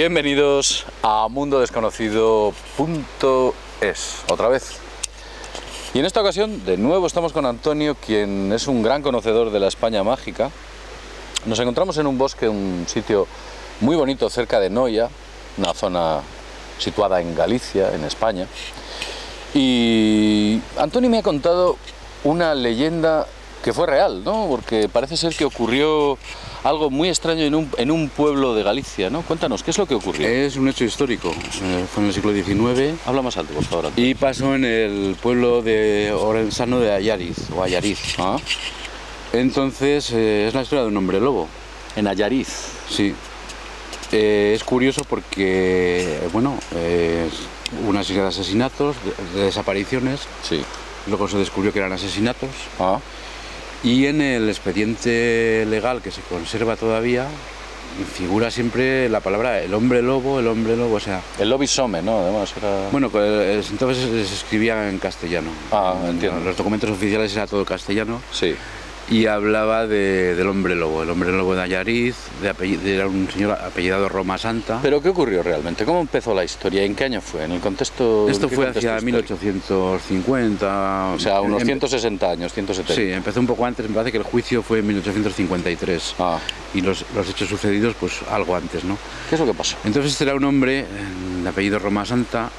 Bienvenidos a mundodesconocido.es, otra vez. Y en esta ocasión, de nuevo, estamos con Antonio, quien es un gran conocedor de la España mágica. Nos encontramos en un bosque, un sitio muy bonito cerca de Noia, una zona situada en Galicia, en España. Y Antonio me ha contado una leyenda que fue real, ¿no? Porque parece ser que ocurrió algo muy extraño en un pueblo de Galicia, ¿no? Cuéntanos, ¿qué es lo que ocurrió? Es un hecho histórico, fue en el siglo XIX. Habla más alto, por favor, Antonio. Y pasó en el pueblo de Orensano de Allariz, o Allariz. ¿Ah? Entonces, es la historia de un hombre lobo. En Allariz. Sí. Es curioso porque, bueno, hubo una serie de asesinatos, de desapariciones. Sí. Luego se descubrió que eran asesinatos. Ah. Y en el expediente legal que se conserva todavía, figura siempre la palabra el hombre lobo, o sea... El lobisome, ¿no? Además era... Bueno, entonces se escribía en castellano. Ah, entiendo. Los documentos oficiales era todo castellano. Sí. Y hablaba del hombre lobo. El hombre lobo de Allariz, era un señor apellidado Roma Santa. ¿Pero qué ocurrió realmente? ¿Cómo empezó la historia? ¿En qué año fue? ¿En el contexto...? Esto fue contexto hacia histórico? 1850... O sea, unos 160 años, 170. Sí, empezó un poco antes, me parece que el juicio fue en 1853. Ah. Y los hechos sucedidos, pues algo antes, ¿no? ¿Qué es lo que pasó? Entonces este era un hombre, de apellido Roma Santa,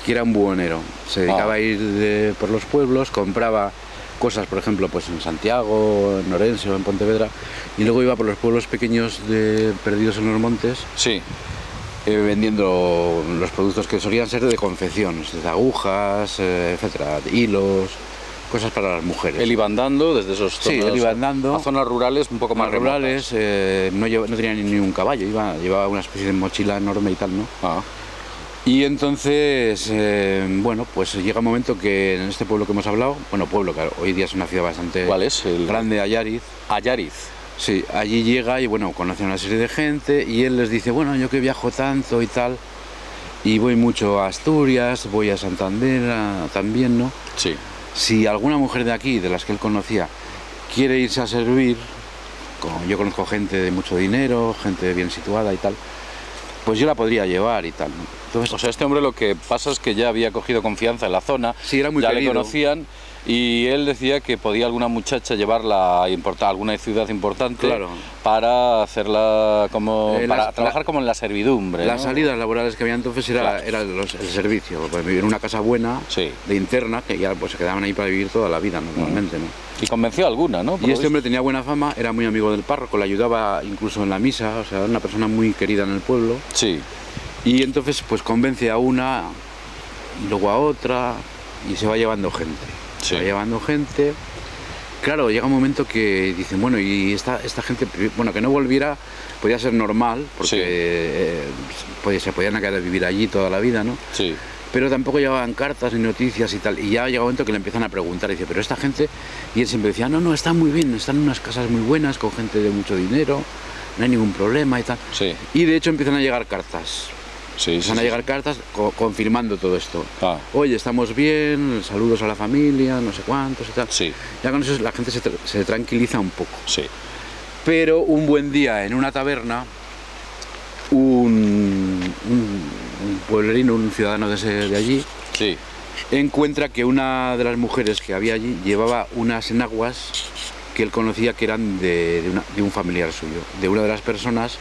que era un buhonero. Se dedicaba a ir por los pueblos, compraba cosas, por ejemplo, pues en Santiago, en Orense o en Pontevedra, y luego iba por los pueblos pequeños perdidos en los montes, Sí. vendiendo los productos que solían ser de confección, desde agujas, etcétera, hilos, cosas para las mujeres. Él iba andando desde esos zonas, Sí, él iba andando a zonas rurales un poco más rurales, no tenía ni un caballo, llevaba una especie de mochila enorme y tal, ¿no? Ah. Y entonces, bueno, pues llega un momento que en este pueblo que hemos hablado, bueno, pueblo, claro, hoy día es una ciudad bastante ¿Cuál es? grande, Allariz. Allariz. Sí, allí llega y bueno, conoce a una serie de gente y él les dice, bueno, yo que viajo tanto y tal, y voy mucho a Asturias, voy a Santander también, ¿no? Sí. Si alguna mujer de aquí, de las que él conocía, quiere irse a servir, como yo conozco gente de mucho dinero, gente bien situada y tal, pues yo la podría llevar y tal, ¿no? Entonces, O sea, este hombre lo que pasa es que ya había cogido confianza en la zona, sí, era muy ya querido. le conocían, y él decía que podía alguna muchacha llevarla a alguna ciudad importante, Claro. para hacerla como para trabajar como en la servidumbre. Las ¿no? salidas laborales que había entonces era el servicio, pues vivir en una casa buena, Sí. de interna, que ya pues se quedaban ahí para vivir toda la vida normalmente, ¿no? Y convenció a alguna, ¿no? Por Y lo este hombre tenía buena fama, era muy amigo del párroco, le ayudaba incluso en la misa, o sea, era una persona muy querida en el pueblo. visto. Sí. Y entonces pues convence a una, y luego a otra, y se va llevando gente. Sí. Se va llevando gente. Claro, llega un momento que dicen, bueno, y esta gente, bueno, que no volviera, podía ser normal, porque se podían quedar a vivir allí toda la vida, ¿no? Sí. Pero tampoco llevaban cartas ni noticias y tal. Y ya llega un momento que le empiezan a preguntar, y dice, pero esta gente, y él siempre decía, no, están muy bien, están en unas casas muy buenas, con gente de mucho dinero, no hay ningún problema y tal. Sí. Y de hecho empiezan a llegar cartas. Sí. Empiezan a llegar cartas confirmando todo esto. Ah. Oye, estamos bien, saludos a la familia, no sé cuántos y tal. Sí. Ya con eso la gente se tranquiliza un poco. Sí. Pero un buen día en una taberna, un pueblerino, un ciudadano de allí, Sí. encuentra que una de las mujeres que había allí llevaba unas enaguas que él conocía que eran de un familiar suyo, de una de las personas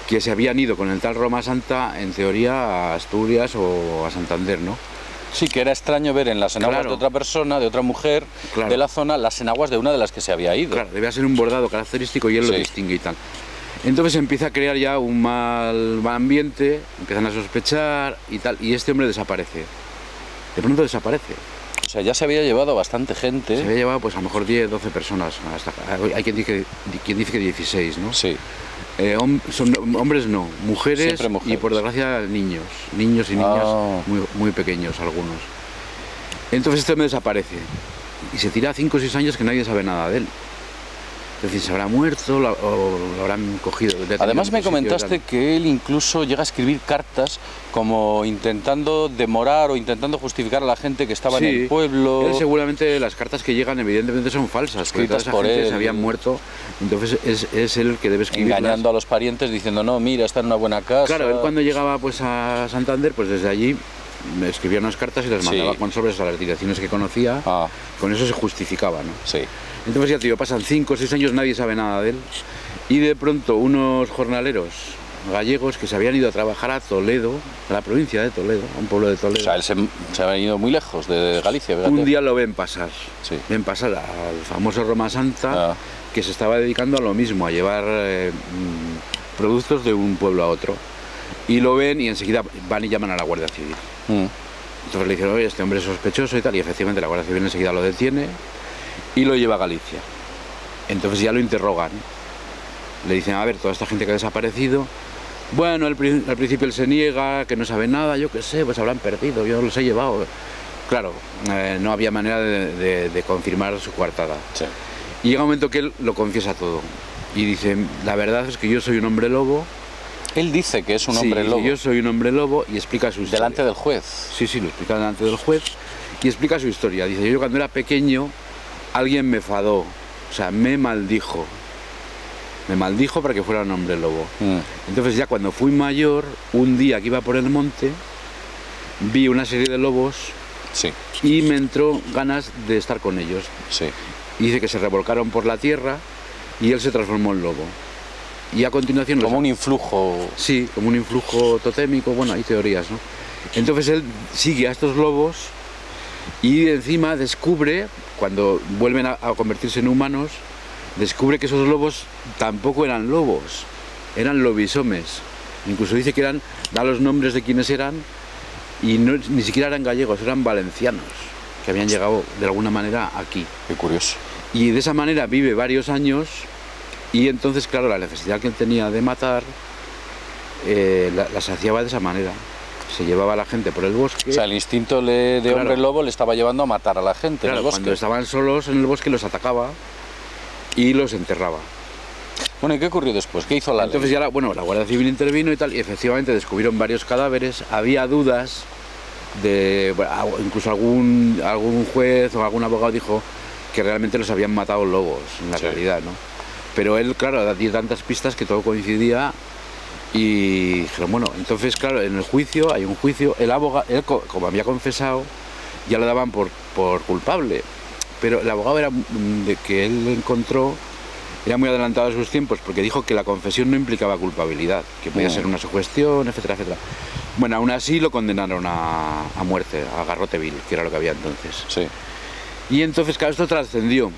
que se habían ido con el tal Roma Santa, en teoría, a Asturias o a Santander, ¿no? Sí, que era extraño ver en las enaguas Claro. de otra persona, de otra mujer, Claro. de la zona, las enaguas de una de las que se había ido. Claro, debía ser un bordado característico y él lo Sí. distingue y tal. Entonces empieza a crear ya un mal ambiente, empiezan a sospechar y tal, y este hombre desaparece. De pronto desaparece. O sea, ya se había llevado bastante gente. Se había llevado pues a lo mejor 10, 12 personas. Hay quien dice que 16, ¿no? Sí. Son hombres no, mujeres, Siempre mujeres. Y por desgracia niños y niñas Ah. muy pequeños algunos. Entonces este hombre desaparece y se tira 5 o 6 años que nadie sabe nada de él. Es decir, se habrá muerto o lo habrán cogido. Además me comentaste que él incluso llega a escribir cartas como intentando demorar o intentando justificar a la gente que estaba en el pueblo. Él seguramente las cartas que llegan evidentemente son falsas, porque toda esa gente se habían muerto, entonces es él el que debe escribirlas. Engañando a los parientes diciendo, no, mira, está en una buena casa. Claro, él cuando llegaba pues a Santander, pues desde allí me escribía unas cartas y las mandaba con sobres a las direcciones que conocía, con eso se justificaba, ¿no? Sí. Entonces ya te digo, pasan 5 o 6 años, nadie sabe nada de él, y de pronto unos jornaleros gallegos que se habían ido a trabajar a Toledo, a la provincia de Toledo, a un pueblo de Toledo. O sea, él se ha venido muy lejos de Galicia, fíjate. Un día lo ven pasar, sí. Ven pasar al famoso Roma Santa, que se estaba dedicando a lo mismo, a llevar productos de un pueblo a otro. Y lo ven y enseguida van y llaman a la Guardia Civil. Entonces le dicen, oye, este hombre es sospechoso y tal, y efectivamente la Guardia Civil enseguida lo detiene y lo lleva a Galicia. Entonces ya lo interrogan. Le dicen, a ver, toda esta gente que ha desaparecido, bueno, al principio él se niega, que no sabe nada, yo qué sé, pues habrán perdido, yo los he llevado. Claro, no había manera de confirmar su coartada. Sí. Y llega un momento que él lo confiesa todo y dice, la verdad es que yo soy un hombre lobo. Él dice que es un hombre lobo. Yo soy un hombre lobo y explica su historia. Delante del juez. Sí, lo explica delante del juez y explica su historia. Dice, yo cuando era pequeño alguien me enfadó, o sea, me maldijo. Me maldijo para que fuera un hombre lobo. Entonces ya cuando fui mayor, un día que iba por el monte, vi una serie de lobos y me entró ganas de estar con ellos. Sí. Y dice que se revolcaron por la tierra y él se transformó en lobo. Y a continuación... Como un influjo... Sí, como un influjo totémico, bueno, hay teorías, ¿no? Entonces él sigue a estos lobos y encima descubre, cuando vuelven a convertirse en humanos, descubre que esos lobos tampoco eran lobos, eran lobisomes. Incluso dice que da los nombres de quienes eran y ni siquiera eran gallegos, eran valencianos, que habían llegado de alguna manera aquí. Qué curioso. Y de esa manera vive varios años y entonces, claro, la necesidad que él tenía de matar la saciaba de esa manera. Se llevaba a la gente por el bosque. O sea, el instinto de hombre lobo le estaba llevando a matar a la gente en el bosque. Cuando estaban solos en el bosque los atacaba y los enterraba. Bueno, ¿y qué ocurrió después? ¿Qué hizo la ley? Entonces ya la Guardia Civil intervino y tal, y efectivamente descubrieron varios cadáveres. Había dudas incluso algún juez o algún abogado dijo que realmente los habían matado lobos, en la realidad, ¿no? Pero él, claro, dio tantas pistas que todo coincidía y dijeron, bueno, entonces, claro, en el juicio, hay un juicio, él, como había confesado, ya lo daban por culpable, pero el abogado que él encontró era muy adelantado a sus tiempos porque dijo que la confesión no implicaba culpabilidad, que podía ser una sugestión, etcétera, etcétera. Bueno, aún así lo condenaron a muerte, a garrote vil, que era lo que había entonces. Sí. Y entonces, claro, esto trascendió.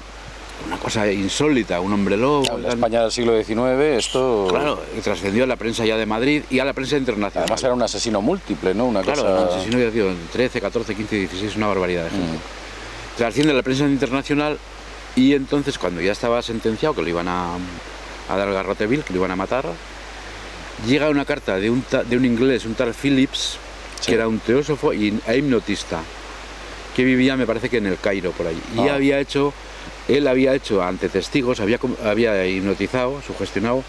Una cosa insólita, un hombre lobo. Claro, en la España del siglo XIX esto... Claro, trascendió a la prensa ya de Madrid y a la prensa internacional. Además era un asesino múltiple, ¿no? Un asesino de 13, 14, 15, 16, una barbaridad de gente. Trasciende a la prensa internacional y entonces cuando ya estaba sentenciado, que lo iban a dar al garrote vil, que lo iban a matar, llega una carta de un inglés, un tal Phillips, que era un teósofo e hipnotista, que vivía, me parece que en el Cairo, por ahí. Y él había hecho ante testigos, había hipnotizado, sugestionado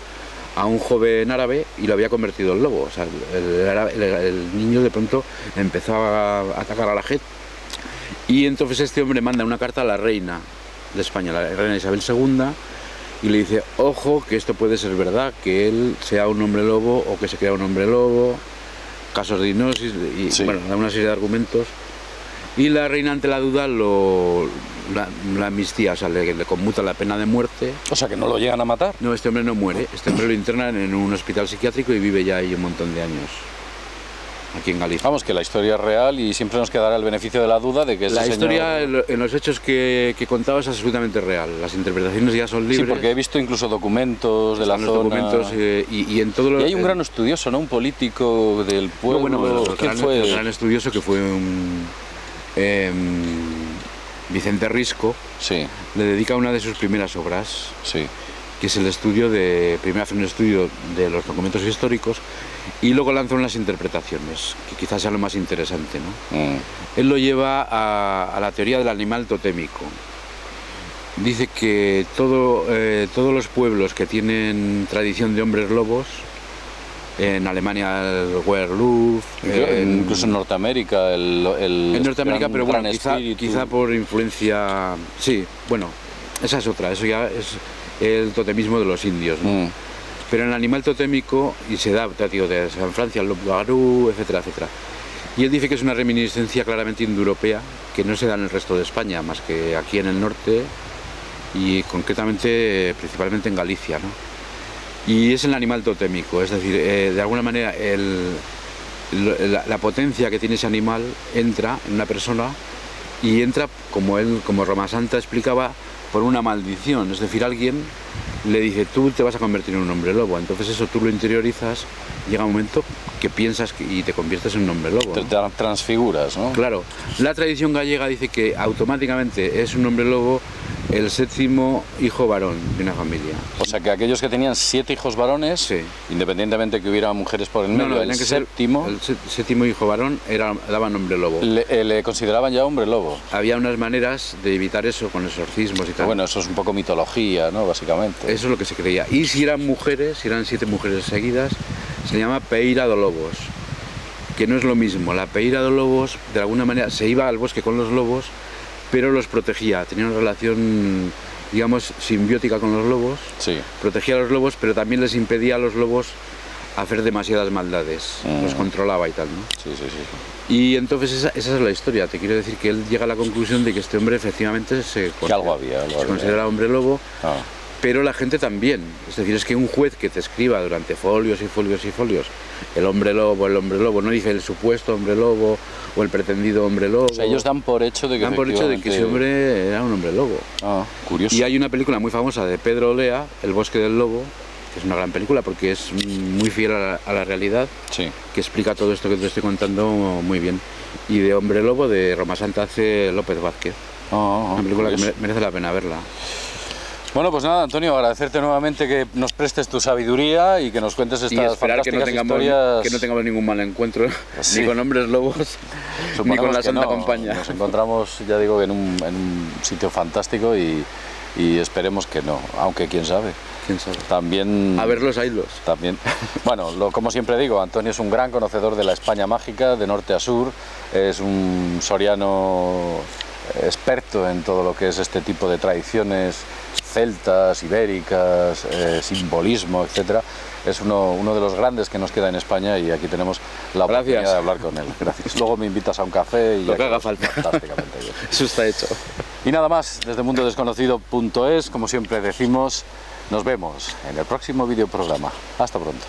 a un joven árabe y lo había convertido en lobo. O sea, el niño de pronto empezó a atacar a la gente. Y entonces este hombre manda una carta a la reina de España, la reina Isabel II, y le dice, ojo, que esto puede ser verdad, que él sea un hombre lobo o que se crea un hombre lobo, casos de hipnosis, y bueno, da una serie de argumentos. Y la reina, ante la duda, la amnistía, o sea, le conmuta la pena de muerte. O sea, que no lo llegan a matar. No, este hombre no muere, este hombre lo internan en un hospital psiquiátrico y vive ya ahí un montón de años, aquí en Galicia. Vamos, que la historia es real y siempre nos quedará el beneficio de la duda de que ese La historia, señor... en los hechos que contaba, es absolutamente real. Las interpretaciones ya son libres. Sí, porque he visto incluso documentos de la zona... documentos y en todo lo... Y hay un gran estudioso, ¿no? Un político del pueblo... No, bueno, ¿Quién fue? Un gran estudioso que fue Vicente Risco, le dedica una de sus primeras obras, que es el estudio primero hace un estudio de los documentos históricos y luego lanza unas interpretaciones, que quizás sea lo más interesante, ¿no? Él lo lleva a la teoría del animal totémico dice que todos los pueblos que tienen tradición de hombres lobos, en Alemania el Werwolf, incluso en Norteamérica en Norteamérica, gran- pero bueno, gran espíritu. quizá por influencia, sí, bueno, esa es otra, eso ya es el totemismo de los indios, ¿no? Mm. Pero en el animal totémico, y se da, te digo, de San Francia, el loup-garou, etcétera, etcétera. Y él dice que es una reminiscencia claramente indoeuropea, que no se da en el resto de España, más que aquí en el norte y concretamente, principalmente en Galicia, ¿no? Y es el animal totémico, es decir, de alguna manera la potencia que tiene ese animal entra en una persona y entra, como Roma Santa explicaba, por una maldición, es decir, alguien le dice, tú te vas a convertir en un hombre lobo, entonces eso tú lo interiorizas, llega un momento que piensas y te conviertes en un hombre lobo, Te ¿no? transfiguras, ¿no? Claro, la tradición gallega dice que automáticamente es un hombre lobo el 7º hijo varón de una familia. O sea que aquellos que tenían 7 hijos varones, Sí. independientemente que hubiera mujeres por el medio, el tenía que ser séptimo el 7º hijo varón daban hombre lobo. le consideraban ya hombre lobo. Había unas maneras de evitar eso con exorcismos y tal. Bueno, eso es un poco mitología, ¿no? Básicamente. Eso es lo que se creía. Y si eran mujeres, si eran 7 mujeres seguidas, se le llama peira do lobos, que no es lo mismo. La peira do lobos, de alguna manera, se iba al bosque con los lobos, pero los protegía. Tenía una relación, digamos, simbiótica con los lobos. Sí. Protegía a los lobos, pero también les impedía a los lobos hacer demasiadas maldades. Los controlaba y tal, ¿no? Sí, sí, sí. Y entonces esa es la historia. Te quiero decir que él llega a la conclusión de que este hombre efectivamente Que algo había. se considera hombre lobo, Ah. pero la gente también. Es decir, es que un juez que te escriba durante folios y folios y folios el hombre lobo, no dice el supuesto hombre lobo o el pretendido hombre lobo. O sea, ellos dan por hecho de que Dan por hecho de que ese hombre era un hombre lobo. Ah, curioso. Y hay una película muy famosa de Pedro Olea, El bosque del lobo, que es una gran película porque es muy fiel a la realidad, Sí. que explica todo esto que te estoy contando muy bien. Y de Hombre Lobo, de Roma Santa, hace López Vázquez. Una película que curioso. merece la pena verla. Bueno, pues nada, Antonio, agradecerte nuevamente que nos prestes tu sabiduría y que nos cuentes Y estas esperar que no, fantásticas tengamos, historias. que no tengamos ningún mal encuentro, Sí. ni con hombres lobos, ni Suponemos con la que Santa no. Compañía. Nos encontramos, ya digo, en un sitio fantástico y esperemos que no, aunque quién sabe. ¿Quién sabe? También... A ver los ailos. También, bueno, como siempre digo, Antonio es un gran conocedor de la España mágica, de norte a sur, es un soriano experto en todo lo que es este tipo de tradiciones celtas, ibéricas, simbolismo, etcétera. Es uno de los grandes que nos queda en España y aquí tenemos la oportunidad de hablar con él. Gracias. Luego me invitas a un café y Lo que ya haga quedamos falta. fantásticamente bien. Eso está hecho. Y nada más, desde mundodesconocido.es, como siempre decimos, nos vemos en el próximo videoprograma. Hasta pronto.